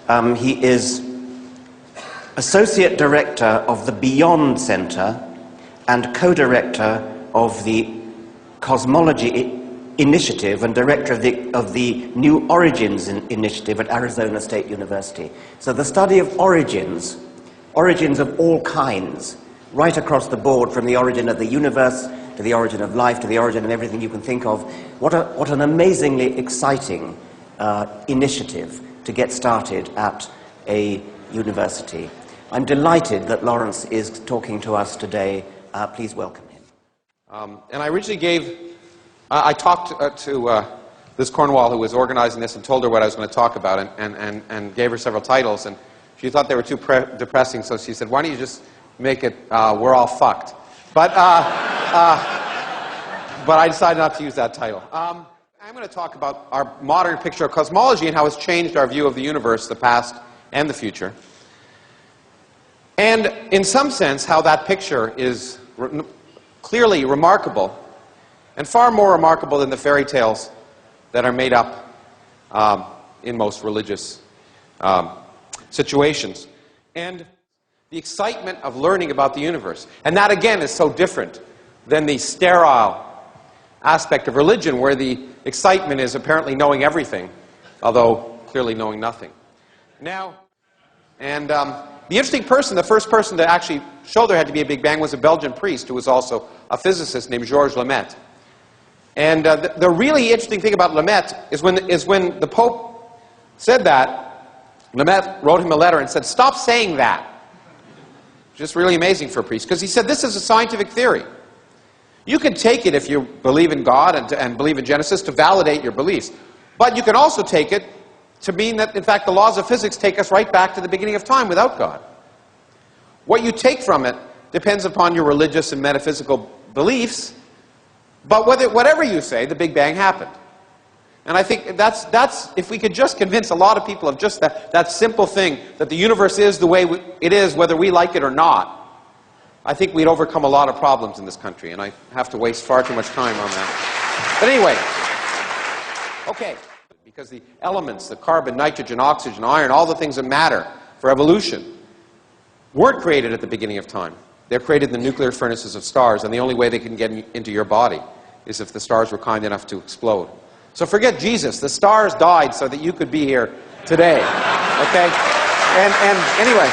He is Associate Director of the Beyond Center and Co-Director of the Cosmology Initiative and Director of the New Origins Initiative at Arizona State University. So the study of origins of all kinds, right across the board, from the origin of the universe to the origin of life to the origin of everything you can think of. What an amazingly exciting initiative to get started at a university. I'm delighted that Lawrence is talking to us today. Please welcome him. And I originally I talked to this Cornwall who was organizing this and told her what I was going to talk about and gave her several titles, and she thought they were too depressing, so she said, why don't you just make it We're All Fucked. But I decided not to use that title. I'm going to talk about our modern picture of cosmology and how it's changed our view of the universe, the past and the future. And in some sense, how that picture is clearly remarkable, and far more remarkable than the fairy tales that are made up in most religious situations. And the excitement of learning about the universe. And that, again, is so different than the sterile aspect of religion, where the excitement is apparently knowing everything, although clearly knowing nothing. Now, and the interesting person, the first person to actually show there had to be a Big Bang, was a Belgian priest who was also a physicist named Georges Lemaitre. And the really interesting thing about Lemaitre is when the Pope said that, Lemaitre wrote him a letter and said, stop saying that. Just really amazing for a priest, because he said this is a scientific theory. You can take it, if you believe in God and believe in Genesis, to validate your beliefs. But you can also take it to mean that, in fact, the laws of physics take us right back to the beginning of time without God. What you take from it depends upon your religious and metaphysical beliefs, but whatever you say, the Big Bang happened. And I think that's if we could just convince a lot of people of just that simple thing, that the universe is the way it is, whether we like it or not, I think we'd overcome a lot of problems in this country, and I have to waste far too much time on that. But anyway, okay, because the elements, the carbon, nitrogen, oxygen, iron, all the things that matter for evolution, weren't created at the beginning of time. They're created in the nuclear furnaces of stars, and the only way they can get into your body is if the stars were kind enough to explode. So forget Jesus. The stars died so that you could be here today. Okay? And anyway,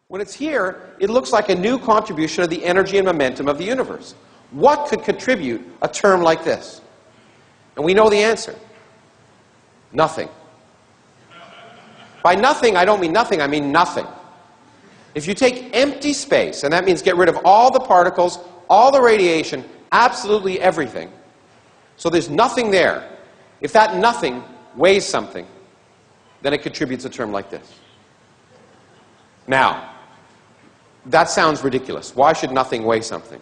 when it's here, it looks like a new contribution of the energy and momentum of the universe. What could contribute a term like this? And we know the answer. Nothing. By nothing, I don't mean nothing, I mean nothing. If you take empty space, and that means get rid of all the particles, all the radiation, absolutely everything, so there's nothing there. If that nothing weighs something, then it contributes a term like this. Now, that sounds ridiculous. Why should nothing weigh something?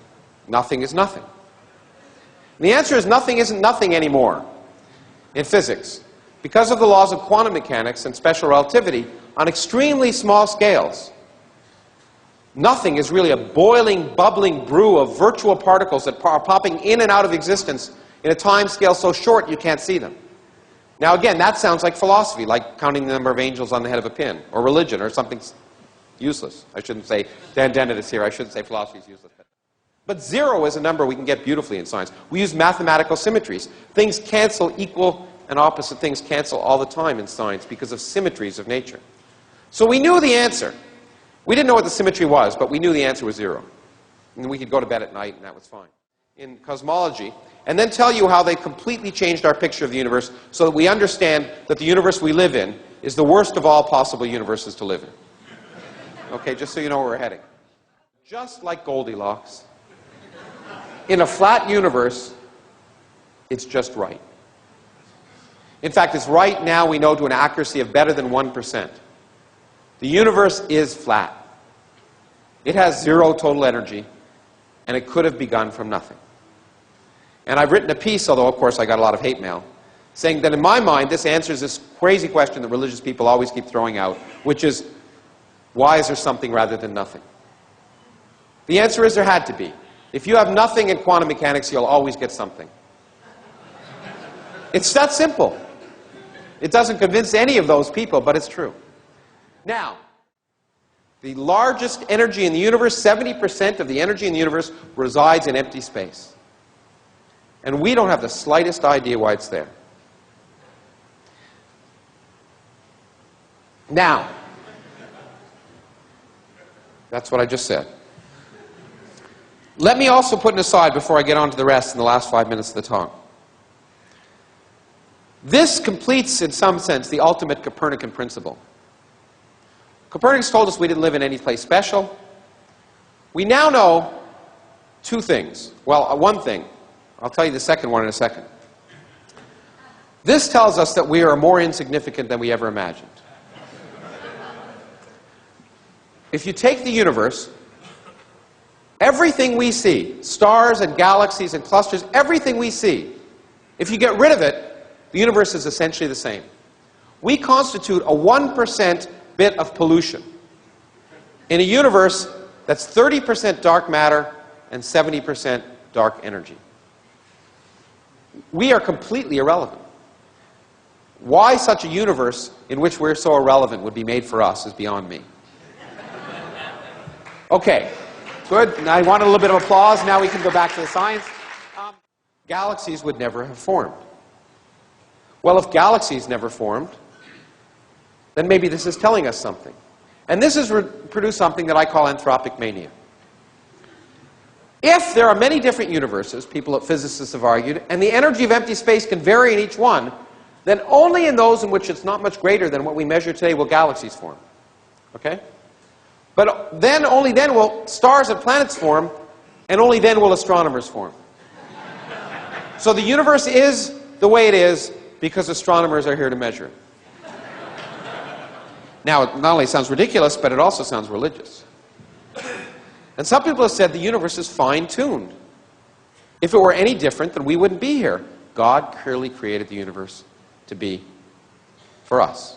Nothing is nothing. And the answer is nothing isn't nothing anymore in physics. Because of the laws of quantum mechanics and special relativity, on extremely small scales, nothing is really a boiling, bubbling brew of virtual particles that are popping in and out of existence in a time scale so short you can't see them. Now again, that sounds like philosophy, like counting the number of angels on the head of a pin, or religion, or something useless. I shouldn't say, Dan Dennett is here, I shouldn't say philosophy is useless. But zero is a number we can get beautifully in science. We use mathematical symmetries. Things cancel, equal and opposite things cancel all the time in science because of symmetries of nature. So we knew the answer. We didn't know what the symmetry was, but we knew the answer was zero. And we could go to bed at night, and that was fine. In cosmology, and then tell you how they completely changed our picture of the universe so that we understand that the universe we live in is the worst of all possible universes to live in. Okay, just so you know where we're heading. Just like Goldilocks, in a flat universe, it's just right. In fact, it's right now, we know, to an accuracy of better than 1%. The universe is flat. It has zero total energy, and it could have begun from nothing. And I've written a piece, although of course I got a lot of hate mail, saying that in my mind this answers this crazy question that religious people always keep throwing out, which is, why is there something rather than nothing? The answer is there had to be. If you have nothing in quantum mechanics, you'll always get something. It's that simple. It doesn't convince any of those people, but it's true. Now, the largest energy in the universe, 70% of the energy in the universe, resides in empty space. And we don't have the slightest idea why it's there. Now, that's what I just said. Let me also put an aside before I get on to the rest in the last 5 minutes of the talk. This completes, in some sense, the ultimate Copernican principle. Copernicus told us we didn't live in any place special. We now know two things. Well, one thing. I'll tell you the second one in a second. This tells us that we are more insignificant than we ever imagined. If you take the universe, everything we see, stars and galaxies and clusters, everything we see, if you get rid of it, the universe is essentially the same. We constitute a 1% bit of pollution in a universe that's 30% dark matter and 70% dark energy. We are completely irrelevant. Why such a universe in which we're so irrelevant would be made for us is beyond me. Okay, good. Now I want a little bit of applause. Now we can go back to the science. Galaxies would never have formed. Well, if galaxies never formed, then maybe this is telling us something. And this has produced something that I call anthropic mania. If there are many different universes, physicists have argued, and the energy of empty space can vary in each one, then only in those in which it's not much greater than what we measure today will galaxies form. Okay? But then, only then will stars and planets form, and only then will astronomers form. So the universe is the way it is because astronomers are here to measure it. Now, it not only sounds ridiculous, but it also sounds religious. And some people have said the universe is fine-tuned. If it were any different, then we wouldn't be here. God clearly created the universe to be for us.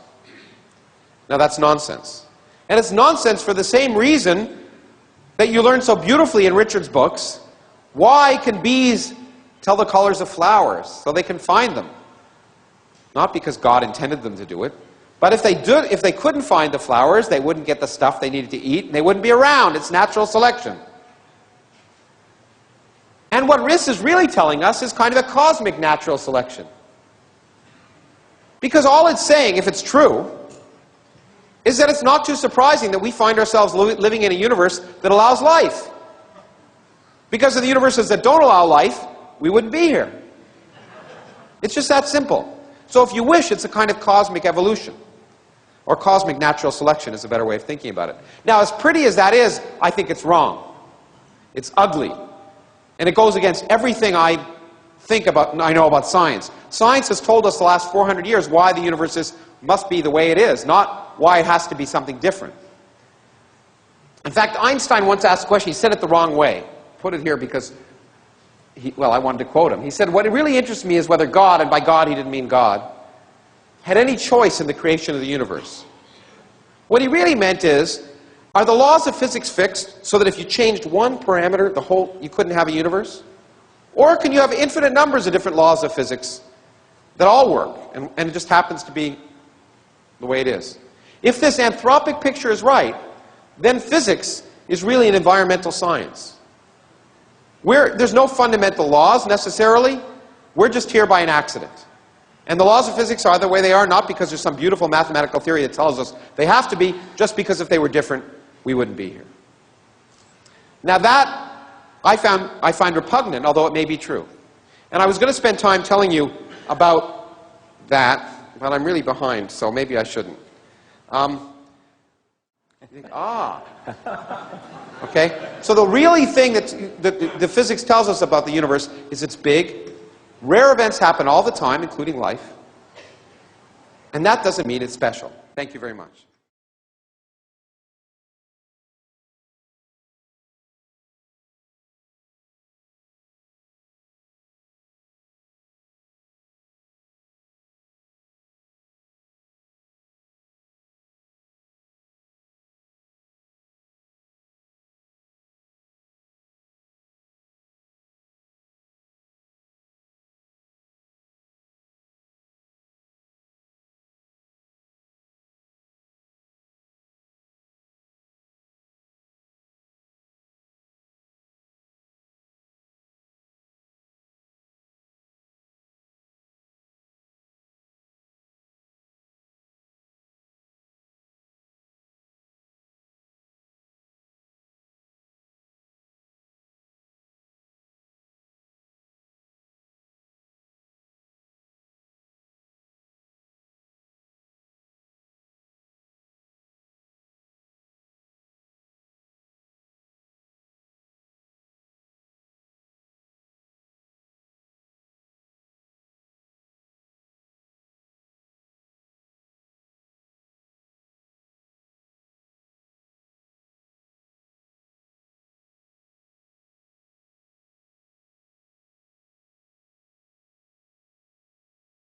Now, that's nonsense. And it's nonsense for the same reason that you learn so beautifully in Richard's books. Why can bees tell the colors of flowers so they can find them? Not because God intended them to do it, but if they couldn't find the flowers, they wouldn't get the stuff they needed to eat, and they wouldn't be around. It's natural selection. And what RIS is really telling us is kind of a cosmic natural selection. Because all it's saying, if it's true, is that it's not too surprising that we find ourselves living in a universe that allows life. Because of the universes that don't allow life, we wouldn't be here. It's just that simple. So if you wish, it's a kind of cosmic evolution. Or cosmic natural selection is a better way of thinking about it. Now, as pretty as that is, I think it's wrong. It's ugly. And it goes against everything I know about science. Science has told us the last 400 years why the universe must be the way it is, not why it has to be something different. In fact, Einstein once asked a question. He said it the wrong way. Put it here because, I wanted to quote him. He said, what really interests me is whether God, and by God he didn't mean God, had any choice in the creation of the universe. What he really meant is, are the laws of physics fixed so that if you changed one parameter, you couldn't have a universe? Or can you have infinite numbers of different laws of physics that all work, and it just happens to be the way it is? If this anthropic picture is right, then physics is really an environmental science. There's no fundamental laws necessarily. We're just here by an accident. And the laws of physics are the way they are, not because there's some beautiful mathematical theory that tells us they have to be, just because if they were different, we wouldn't be here. Now that I find repugnant, although it may be true. And I was going to spend time telling you about that, but I'm really behind, so maybe I shouldn't. Okay, so the really thing that the physics tells us about the universe is it's big. Rare events happen all the time, including life. And that doesn't mean it's special. Thank you very much.